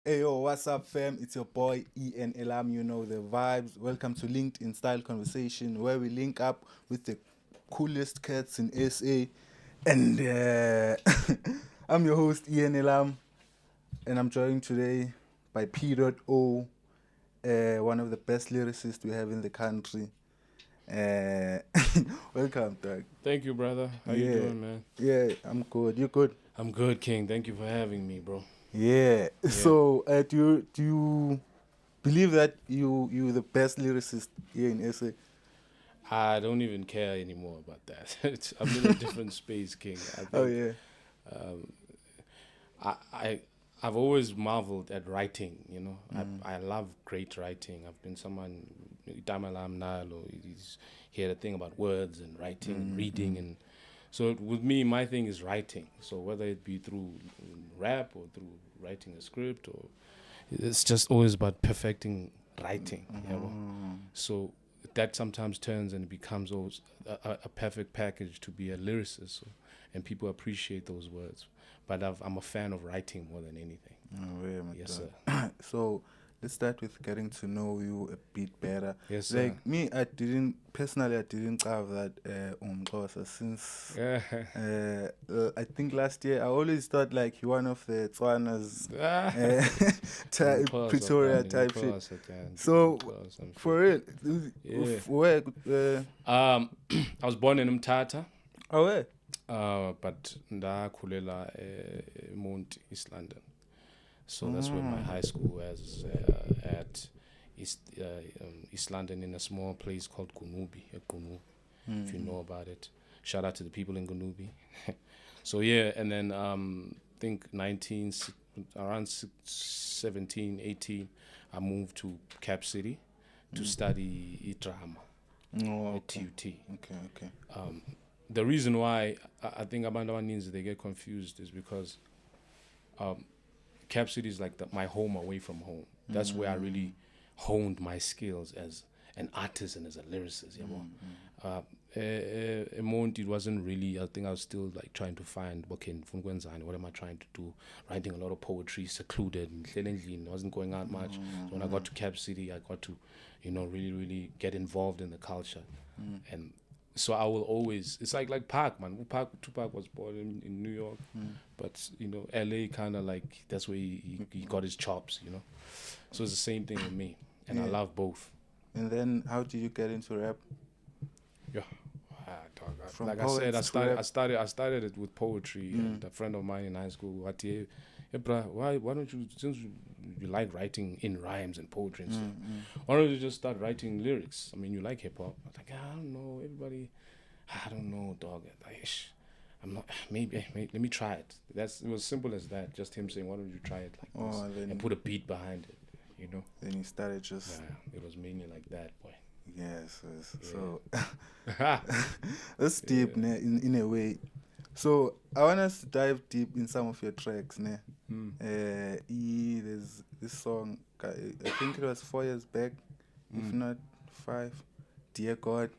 Hey yo, what's up, fam? It's your boy Airlam. You know the vibes. Welcome to LinkedIn Style Conversation, where we link up with the coolest cats in SA. And I'm your host Ian Elam, and I'm joined today by PdotO, one of the best lyricists we have in the country. Uh, welcome, Doug. Thank you, brother. How you Yeah, doing, man? yeah, I'm good. You good? I'm good, King. Thank you for having me, bro. Yeah. Yeah. So, do you believe that you're the best lyricist here in SA? I don't even care anymore about that. I'm in a different space, King. I Oh think yeah. um, I, I I've always marveled at writing. I love great writing. I've been someone Damalam Nalo. He had a thing about words and writing and reading, and so with me, my thing is writing. So whether it be through rap or through writing a script, or it's just always about perfecting writing. So that sometimes turns and becomes always a perfect package to be a lyricist, so, and people appreciate those words. But I'm a fan of writing more than anything. Oh yeah, my Yes, sir. dog. So let's start with getting to know you a bit better. Yes, sir. Like me, I didn't have that Umxhosa since Yeah. I think last year. I always thought like you one of the Tswanas, Ah, type, Pretoria type shit. So close, I'm sure. for real, Yeah. where I was born in Mthatha, oh where? but ndakhulela eMonti, East London. So that's where my high school was at East London, in a small place called Gunubi, if you know about it. Shout out to the people in Gunubi. So yeah, and then I think around 17, 18, I moved to Cap City to study drama Oh, at okay. TUT. Okay. The reason why I think Abanda means they get confused is because Cap City is like my home away from home. That's where I really honed my skills as an artist and as a lyricist. Monty, it wasn't really. I think I was still like trying to find what am I trying to do? Writing a lot of poetry, secluded, and wasn't going out much. So when I got to Cap City, I got to, really get involved in the culture, and so I will always. It's like Pac, man. Tupac was born in New York, but LA kind of like that's where he got his chops. So it's the same thing with me, and I Yeah. love both. And then how did you get into rap? Yeah. Dog. From Like I said, poets I to started rap. I started I started it with poetry, and a friend of mine in high school, what hey, bruh, why don't you, since you like writing in rhymes and poetry and stuff, why don't you just start writing lyrics? I mean, you like hip hop. I was like, I don't know, everybody, I don't know, dog. Like, I'm not. Maybe let me try it. It was simple as that. Just him saying, why don't you try it like this, Oh, and put a beat behind it. You know. then you started just Yeah, it was mainly like that, boy. yes. Yeah. So that's deep, ne, in a way. So I want us to dive deep in some of your tracks, ne. There's this song. I think it was 4 years back, if not 5. Dear God,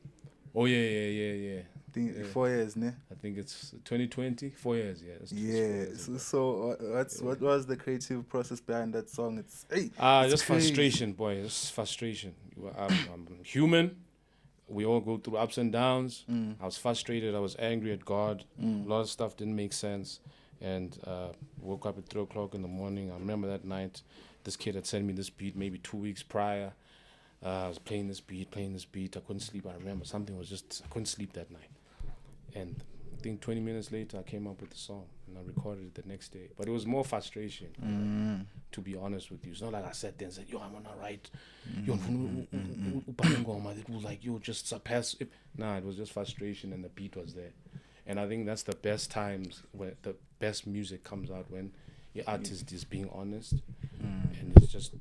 Oh yeah. I think Yeah. 4 years, ne. I think it's 2020, 4 years. Yeah, it's 4 Yeah. years ago. So what was the creative process behind that song? It's Just crazy. frustration, boy. Just frustration. I'm human. We all go through ups and downs. I was frustrated. I was angry at God. A lot of stuff didn't make sense. And woke up at 3 o'clock in the morning. I remember that night. This kid had sent me this beat maybe 2 weeks prior. I was playing this beat. I couldn't sleep. I remember I couldn't sleep that night. And I think 20 minutes later, I came up with the song and I recorded it the next day. But it was more frustration, to be honest with you. It's not like I sat there and said, yo, I'm gonna write. Yo, it was like, yo, just surpass it. Nah, it was just frustration and the beat was there. And I think that's the best times where the best music comes out, when your artist is being honest and it's just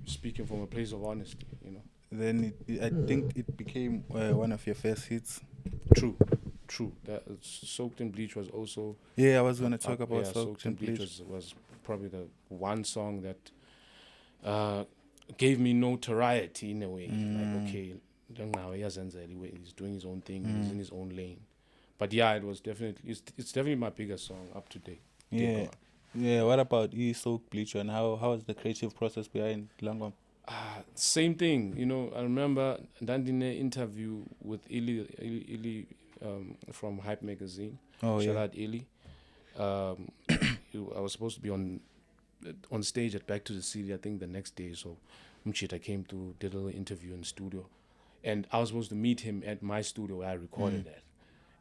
speaking from a place of honesty. Then I think it became one of your first hits. True. That Soaked in Bleach was also Yeah, I was gonna talk about Soaked Soaked in and Bleach Bleach. was probably the one song that gave me notoriety in a way. Like, okay, now he's doing his own thing, he's in his own lane. But yeah, it's definitely my biggest song up to date. Dear Yeah, God. Yeah, what about soak bleach and how is the creative process behind Langom? Same thing, you know. I remember Dandine interview with Ili from Hype magazine. Oh Shout yeah. out Ili. Um, I was supposed to be on stage at Back to the City, I think the next day. So Mchita came to did a little interview in the studio, and I was supposed to meet him at my studio where I recorded that.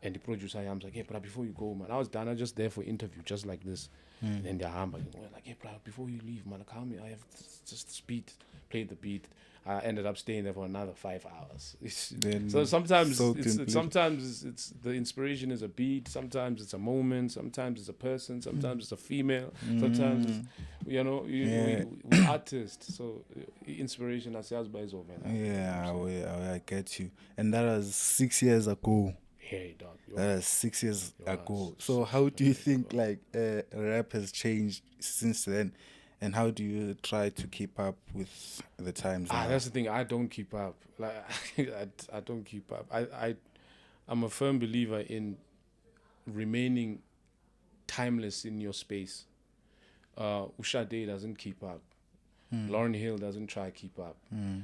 And the producer, I was like, hey, but before you go, man, I was done. I was just there for interview, just like this. And then they're humbling. We're like, hey, bro, before you leave, man, call me. I have just speed, played the beat. I ended up staying there for another 5 hours. Then So sometimes soaked in bleach. sometimes it's the inspiration is a beat. Sometimes it's a moment. Sometimes it's a person. Sometimes it's a female. Sometimes it's, you know, we artists. So inspiration as by is over. Yeah, I get you. And that was 6 years ago. Hey, dog. That was 6 years ago. So how do you think like rap has changed since then, and how do you try to keep up with the times now? That's the thing. I don't keep up. Like I don't keep up. I'm a firm believer in remaining timeless in your space. Ushade doesn't keep up. Lauryn Hill doesn't try to keep up.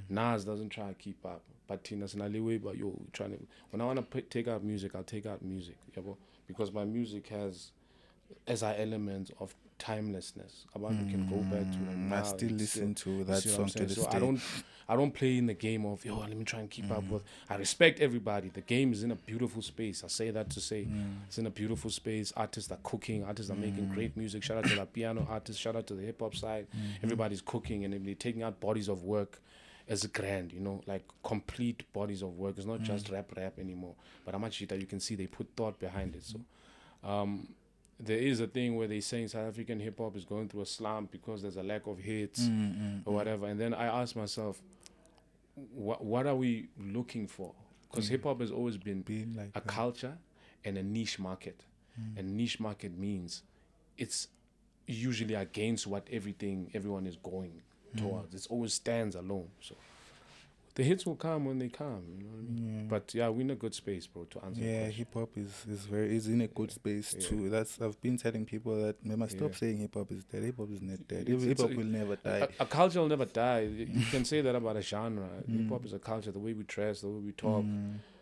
Nas doesn't try to keep up. But Tina Sinaliwe, but yo, trying to. When I want to take out music, I'll take out music. Yeah, because my music has elements of timelessness. About you can go back to them now. I still listen to that see what song I'm to saying? this So day. I don't play in the game of yo. Let me try and keep up with. I respect everybody. The game is in a beautiful space. I say that to say it's in a beautiful space. Artists are cooking. Artists are making great music. Shout out to the piano artists. Shout out to the hip hop side. Everybody's cooking and they're taking out bodies of work as grand, you know, like complete bodies of work. It's not just rap anymore. But how much that you can see they put thought behind it. So there is a thing where they saying South African hip hop is going through a slump because there's a lack of hits or whatever. And then I ask myself, what are we looking for? Because hip hop has always been like a culture and a niche market. And niche market means it's usually against what everyone is going towards. It always stands alone. So the hits will come when they come, you know what I mean? But yeah, we're in a good space, bro, to answer your question. Hip hop is in a good space too. I've been telling people that they must stop saying hip hop is dead. Hip hop is not dead. Hip hop will never die. A culture will never die. You can say that about a genre. Hip hop is a culture. The way we dress, the way we talk,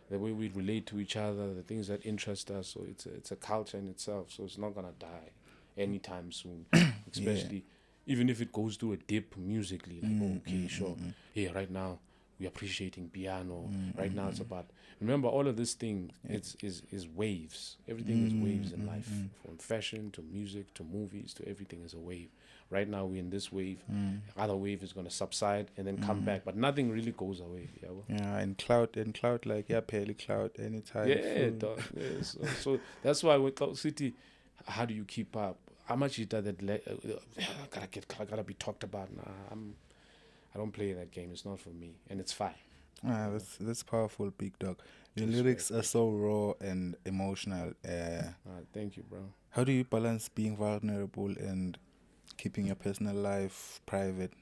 the way we relate to each other, the things that interest us. So it's a culture in itself. So it's not gonna die anytime soon. Especially even if it goes through a dip musically. Like okay, sure. Hey, right now we're appreciating piano. Right now it's about. Remember, all of this thing is waves. Everything is waves in life, from fashion to music to movies to everything is a wave. Right now we're in this wave. Other wave is gonna subside and then come back, but nothing really goes away. And cloud like barely cloud anytime. Yeah, dog. Yeah, so that's why with Cloud City, how do you keep up? How much is that gotta be talked about? Nah, I don't play that game. It's not for me, and it's fine. That's powerful, big dog. Your lyrics are so raw and emotional. Thank you, bro. How do you balance being vulnerable and keeping your personal life private?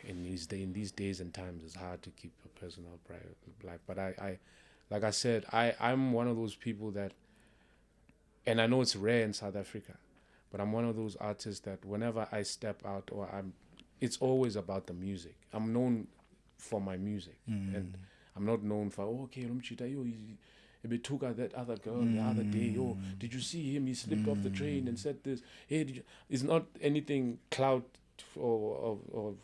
In these days and times, it's hard to keep your personal private life. But I like I said, I'm one of those people that, and I know it's rare in South Africa, but I'm one of those artists that whenever I step out or it's always about the music. I'm known for my music, and I'm not known for okay, Lumchita, yo, he took out that other girl the other day. Yo, did you see him? He slipped off the train and said this. Hey, it's not anything clout or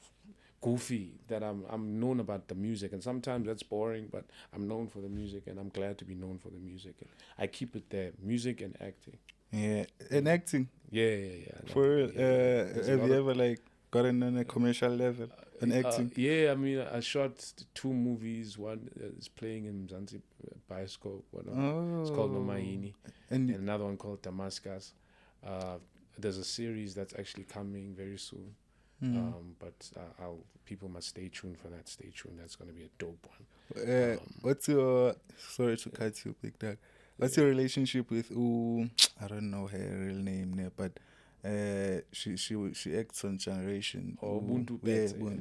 goofy that I'm known about the music, and sometimes that's boring, but I'm known for the music, and I'm glad to be known for the music, and I keep it there, music and acting. Yeah, and acting. Yeah. For real, have you ever like gotten on a commercial level and acting? Yeah, I mean, I shot 2 movies. One is playing in Mzansi Bioscope. It's called Nomaini, and another one called Damascus. There's a series that's actually coming very soon. But people must stay tuned for that. Stay tuned. That's going to be a dope one. What's your... Sorry to cut you, Big Dog. What's your relationship with... I don't know her real name there, but she acts on Generation. Ubuntu.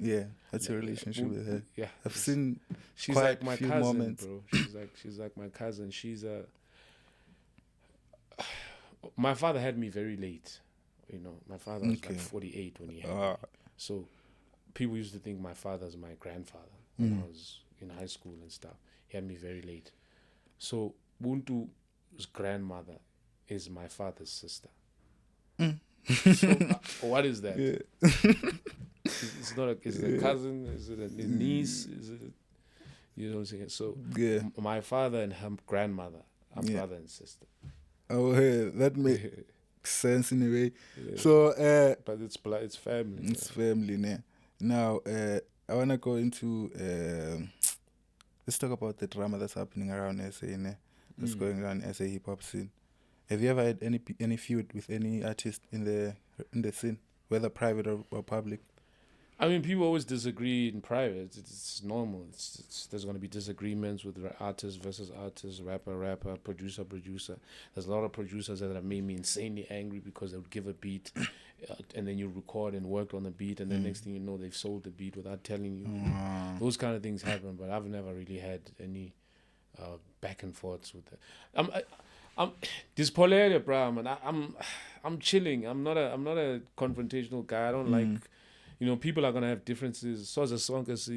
Yeah. What's your relationship with her? Yeah. I've seen she's quite like my few cousin, moments. bro. She's like my cousin. My father had me very late. My father was Okay. like 48 when he had me. Ah. So people used to think my father's my grandfather when I was in high school and stuff. He had me very late. So Buntu's grandmother is my father's sister. So what is that? Yeah. It's not. Is it a cousin? Is it a niece? Is it? You know what I'm saying? So Yeah. my father and her grandmother are Yeah. brother and sister. Oh, hey, that makes sense in a way. Yeah. So, But it's family. it's family, né? Now, I wanna go into let's talk about the drama that's happening around SA, né? That's going on SA hip hop scene. Have you ever had any feud with any artist in the scene, whether private or public? I mean, people always disagree in private. It's normal. There's going to be disagreements with artist versus artist, rapper, producer. There's a lot of producers that have made me insanely angry because they would give a beat, and then you record and work on the beat, and then next thing you know, they've sold the beat without telling you. Those kind of things happen, but I've never really had any back and forths with that. I'm this polarity, bro, man. I'm chilling. I'm not a confrontational guy. I don't like. People are gonna have differences. So as a song, so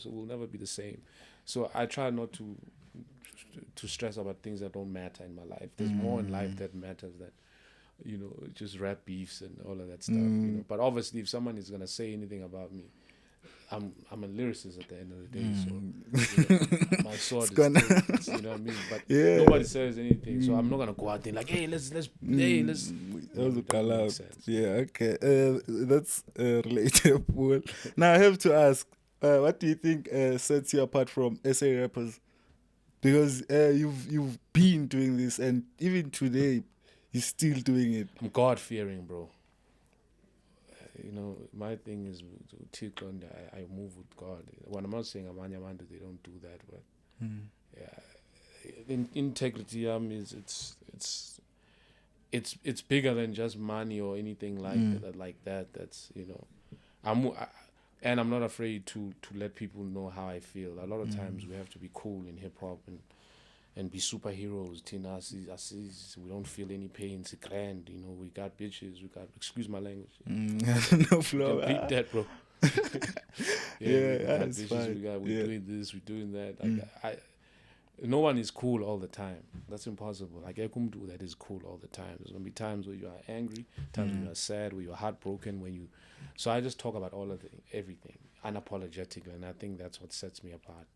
we'll never be the same. So I try not to stress about things that don't matter in my life. There's more in life that matters than just rap beefs and all of that stuff. But obviously, if someone is gonna say anything about me, I'm a lyricist at the end of the day, so my sword is still, you know what I mean. But nobody says anything, so I'm not gonna go out there like, hey, let's. Yeah, okay. That's relatable. Now I have to ask, what do you think sets you apart from SA rappers? Because you've been doing this, and even today, you're still doing it. I'm God fearing, bro. My thing is to tick on I move with God. When I'm not saying Amanyamandu, they don't do that, but yeah, integrity is it's bigger than just money or anything like that. That's I'm not afraid to let people know how I feel. A lot of times we have to be cool in hip hop and be superheroes. We don't feel any pain. It's grand. We got bitches. We got, excuse my language. No flow. Beat that, bro. Yeah, we got that's bitches. fine. We're doing this. We're doing that. No one is cool all the time. That's impossible. Like, I couldn't do that is cool all the time. There's gonna be times where you are angry, times when you are sad, where you're heartbroken, So I just talk about everything, unapologetically, and I think that's what sets me apart,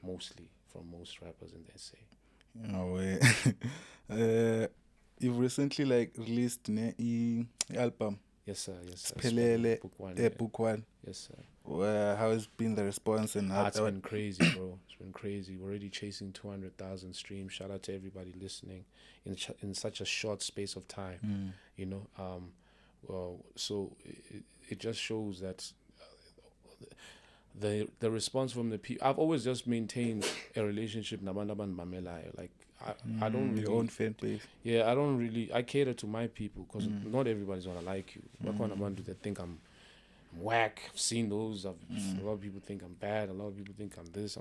mostly from most rappers in the SA. No way. You've recently released an album. Yes, sir. Spelele, Book One. Yes, sir. How has been the response? And it's been crazy, bro. It's been crazy. We're already chasing 200,000 streams. Shout out to everybody listening in such a short space of time. So it just shows that the response from the people. I've always just maintained a relationship. Like I don't really, your own fan base. Yeah, I cater to my people because not everybody's gonna like you. They think I'm whack. I've seen those. A lot of people think I'm bad. A lot of people think I'm this.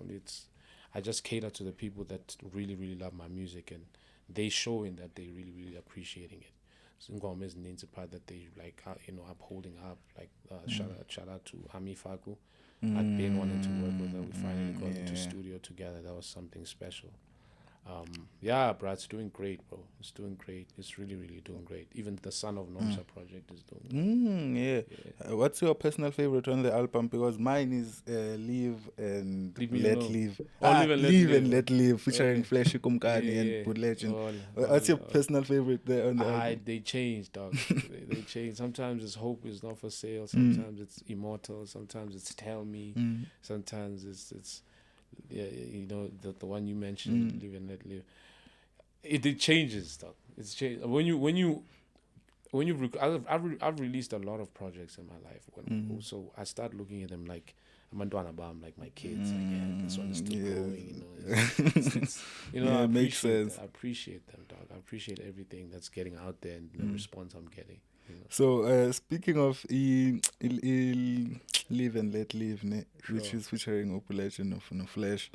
I just cater to the people that really, really love my music, and they showing that they really, really appreciating it. So Ngoma is part that they upholding up. Shout out to Ami Faku. I'd been wanting to work with her. We finally got into studio together. That was something special. Bro, it's doing great, bro. It's doing great. It's really, really doing great. Even the Son of Nomsa project is doing great. What's your personal favorite on the album? Because mine is Live and Let Live. Live and Let Live, featuring Flashy Kumkani and Good Legend. What's your personal favorite there on the album? They change, dog. they change. Sometimes it's Hope is Not For Sale. Sometimes it's Immortal. Sometimes it's Tell Me. Sometimes it's the one you mentioned, Live and Let Live. It changes, dog. It's changed. I've released a lot of projects in my life. So I start looking at them like I'm like my kids again. This one is still growing. I appreciate them, dog. I appreciate everything that's getting out there and the response I'm getting. So speaking of Live and Let Live, which is featuring Operation of Flash,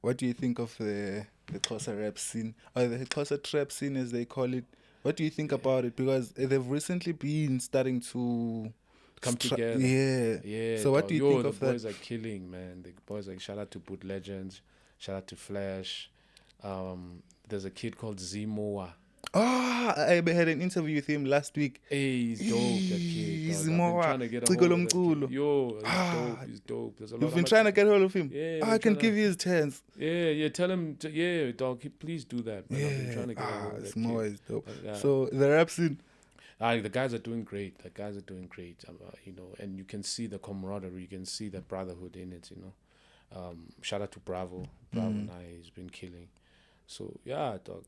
what do you think of the the Xhosa rap scene, or the Xhosa trap scene as they call it. What do you think about it? Because they've recently been starting to come together. Yeah. Yeah. So what do you think the of that? boys are killing, man. The boys like shout out to Boot Legends, shout out to Flash. There's a kid called Zimoa. Oh, I had an interview with him last week. Hey, he's dope, that kid. He's Dog. I've been more trying to get a hold of that Mculo. kid. Yo, he's dope. He's dope. There's a lot. You've been trying to get hold of him. Yeah, I can give you his chance. Yeah. Tell him. Yeah, dog. Please do that. Man. I've been trying to get a hold of that kid. More is dope. So the rap scene. The guys are doing great. You know, and you can see the camaraderie. You can see the brotherhood in it. You know, shout out to Bravo. Bravo and he's been killing. So yeah, dog.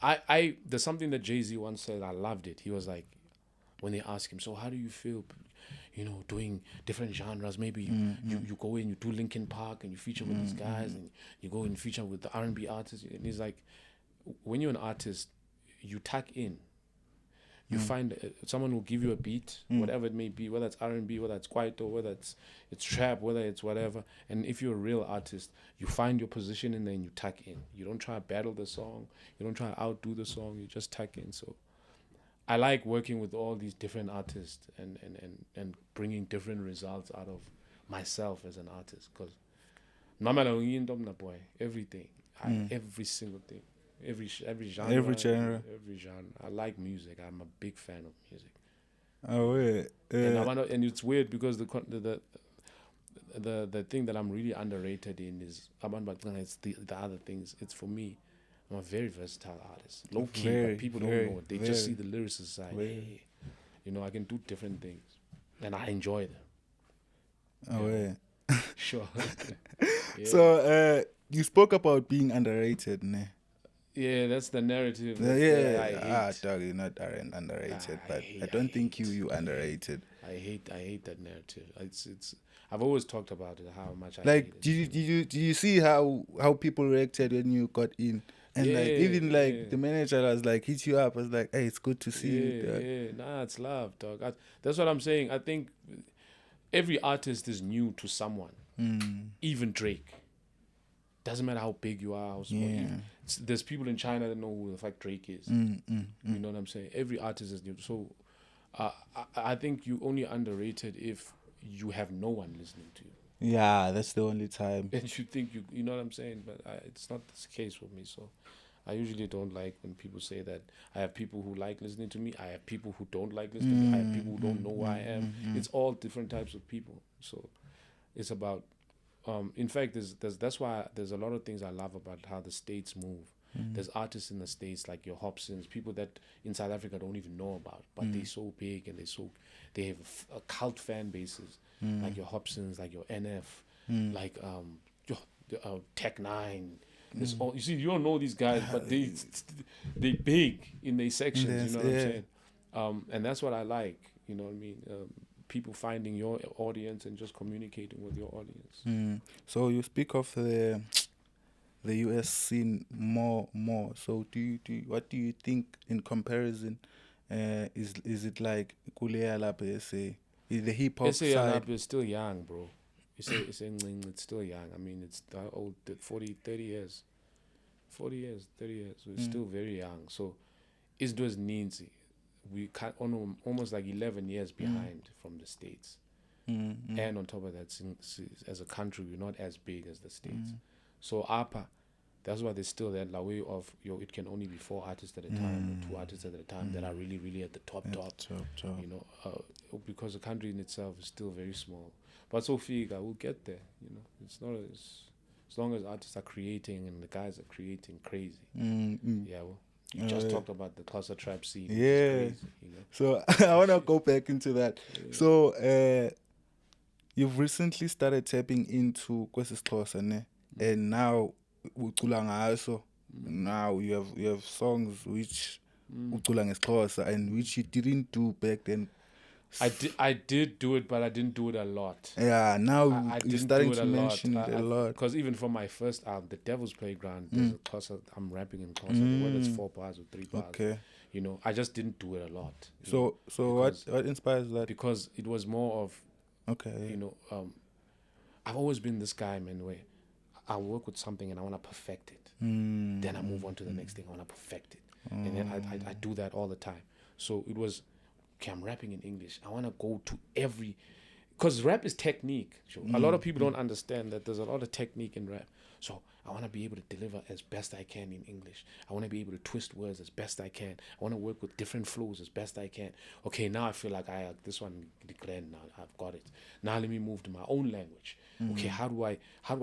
I there's something that Jay-Z once said. I loved it. He was like, when they ask him, so how do you feel, you know, doing different genres? Maybe you go in, you do Linkin Park, and you feature with these guys, and you go and feature with the R&B artists. And he's like, when you're an artist, you tuck in. You find someone will give you a beat, whatever it may be, whether it's R&B, whether it's kwaito, whether it's trap, whether it's whatever. And if you're a real artist, you find your position in there and you tuck in. You don't try to battle the song. You don't try to outdo the song. You just tuck in. So I like working with all these different artists and bringing different results out of myself as an artist. Because everything, every single thing. Every genre. Every genre. I like music. I'm a big fan of music. Oh yeah. And it's weird because the thing that I'm really underrated in is it's the other things. It's for me. I'm a very versatile artist. Low key, but people don't know it. They just see the lyricist side. Hey, you know, I can do different things, and I enjoy them. Oh yeah. Sure. Yeah. So you spoke about being underrated, ne? Yeah, that's the narrative. Dog, you're not underrated, but I don't think you underrated. I hate that narrative. It's. I've always talked about it, how much I like. hate it. Did you see how people reacted when you got in? And the manager was like, hit you up. I was like, hey, it's good to see you. Dog. Yeah, nah, it's love, dog. That's what I'm saying. I think every artist is new to someone. Even Drake. Doesn't matter how big you are, how small. Yeah. There's people in China that know who the fuck Drake is. You know what I'm saying? Every artist is new. So I think you only underrated if you have no one listening to you. Yeah, that's the only time. And you think you know what I'm saying? But it's not the case with me. So I usually don't like when people say that. I have people who like listening to me. I have people who don't like listening to me. I have people who don't know who I am. It's all different types of people. So it's about... in fact, that's why there's a lot of things I love about how the States move. There's artists in the States like your Hobsons, people that in South Africa don't even know about, but they're so big and they have a cult fan bases, like your Hobsons, like your NF, like Tech Nine. All, you see, you don't know these guys, but they big in their sections. You know what I'm saying? And that's what I like. You know what I mean? People finding your audience and just communicating with your audience. So you speak of the US scene more. So what do you think in comparison? Is it like Kuleya SA? Is the hip hop side? Is still young, bro. It's still young. I mean, it's old, 30 years. 30 years. So it's still very young. So it's just needs. We can't almost like 11 years behind from the States. And on top of that, as a country, we're not as big as the States. So APA, that's why there's still that way of it can only be 4 artists at a time or 2 artists at a time that are really, really at the top. You know, because the country in itself is still very small. But so we'll get there. You know, it's not as long as artists are creating and the guys are creating crazy. Yeah, well. You just talked about the Xhosa trap scene. Yeah. Crazy, you know? So I want to go back into that. Yeah. So you've recently started tapping into Isixhosa, ne? And now now you have songs which ucula ngeXhosa and which you didn't do back then. I did do it, but I didn't do it a lot. Yeah, now you're starting to mention it a lot. Because even for my first album, The Devil's Playground, there's a Xhosa, I'm rapping in Xhosa, whether it's 4 bars or 3 bars. Okay. You know, I just didn't do it a lot. So what inspires that? Because it was more of, okay, you know, I've always been this guy, man, where I work with something and I want to perfect it. Then I move on to the next thing. I want to perfect it. And then I do that all the time. So it was, okay, I'm rapping in English. I want to go to every, because rap is technique. So a lot of people don't understand that there's a lot of technique in rap. So I want to be able to deliver as best I can in English. I want to be able to twist words as best I can. I want to work with different flows as best I can. Okay, now I feel like this one declared now. I've got it. Now let me move to my own language. Okay, how do I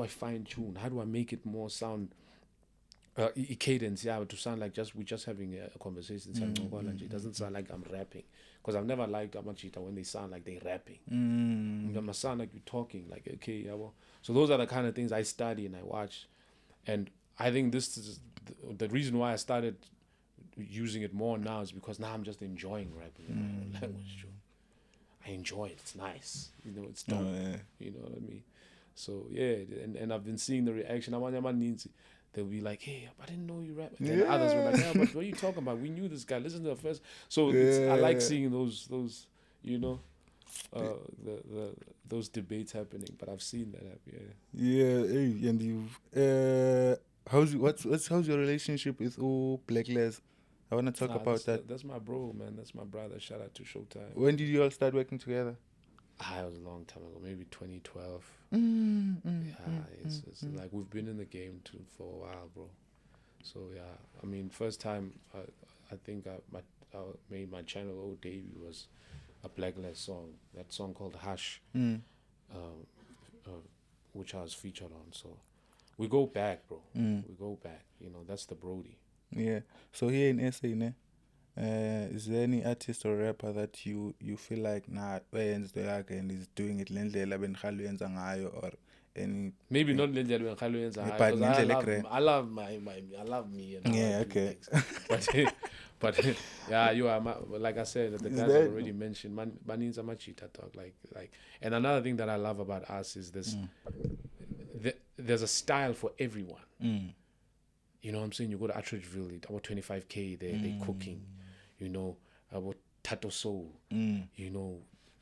fine tune? How do I make it more sound cadence? Yeah, to sound like we're just having a conversation. It doesn't sound like I'm rapping, because I've never liked Amachita when they sound like they're rapping. They must sound like you're talking. Like, okay, yeah, well. So those are the kind of things I study and I watch, and I think this is the reason why I started using it more now is because now I'm just enjoying rapping in my own language. I enjoy it. It's nice. It's dope. You know what I mean? So yeah, and I've been seeing the reaction. They'll be like, "Hey, I didn't know you rap." Then others were like, "Yeah, but what are you talking about? We knew this guy. Listen to the first." So I like seeing those those debates happening. But I've seen that happen. Yeah, hey, and you've how's your relationship with Blaklez? I want to talk about that. That's my bro, man. That's my brother. Shout out to Showtime. When did you all start working together? It was a long time ago, maybe 2012. It's like we've been in the game for a while, bro. So yeah, I mean, first time I think I made my channel debut was a Blaklez song. That song called Hush, which I was featured on. So we go back, bro. We go back. That's the Brody. Yeah. So here in SA, is there any artist or rapper that you feel like and is doing it or any? Maybe not Lendle when I love me. And yeah, okay. But yeah, you are like I said, the guys have already mentioned. Maninza Machita talk like. And another thing that I love about us is this. There's a style for everyone. You know what I'm saying? You go to Attridgeville, about 25K, they're cooking. About Tato Soul, and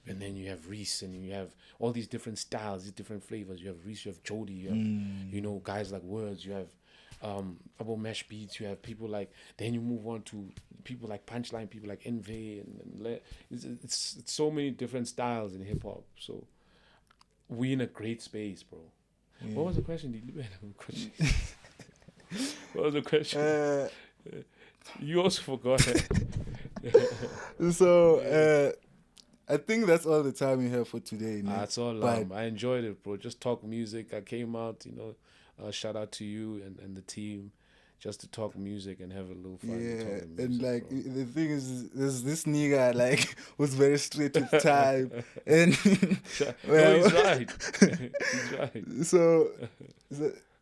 then you have Reese, and you have all these different styles, these different flavors. You have Reese, you have Jody, you have, guys like Words, you have about Mesh Beats, you have people like, then you move on to people like Punchline, people like Envy, and it's so many different styles in hip hop. So we in a great space, bro. Yeah. What was the question? What was the question? You also forgot it. So, I think that's all the time we have for today. That's all. I enjoyed it, bro. Just talk music. I came out, shout out to you and the team, just to talk music and have a little fun. Yeah, and like the thing is, there's this nigga was very straight with time, and he's right. He's right. So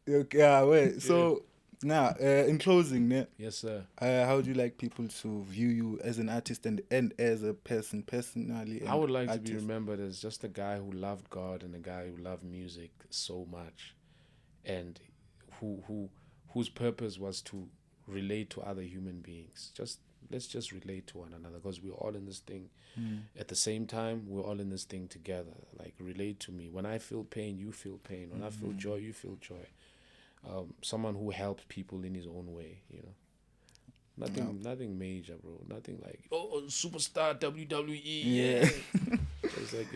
okay, wait. So. Now, in closing, yes, sir. How would you like people to view you as an artist and as a person, personally? I would like to be remembered as just a guy who loved God and a guy who loved music so much, and whose purpose was to relate to other human beings. Let's just relate to one another, because we're all in this thing at the same time. We're all in this thing together. Like, relate to me. When I feel pain, you feel pain. When I feel joy, you feel joy. Someone who helps people in his own way, Nothing major, bro. Nothing like, superstar WWE. Yeah. It's like,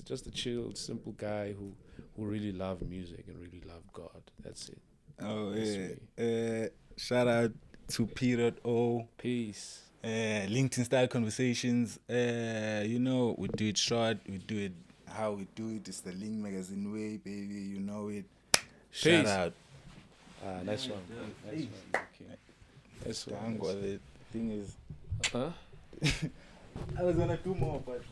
just a chill, simple guy who really loved music and really loved God. That's it. Oh, yeah. Shout out to PdotO. Peace. LinkedIn Style Conversations. We do it short. We do it how we do it. It's the Link Magazine way, baby. You know it. Shout out. Nice one. Nice one. Okay. Nice one. The thing is, huh? I was gonna do more, but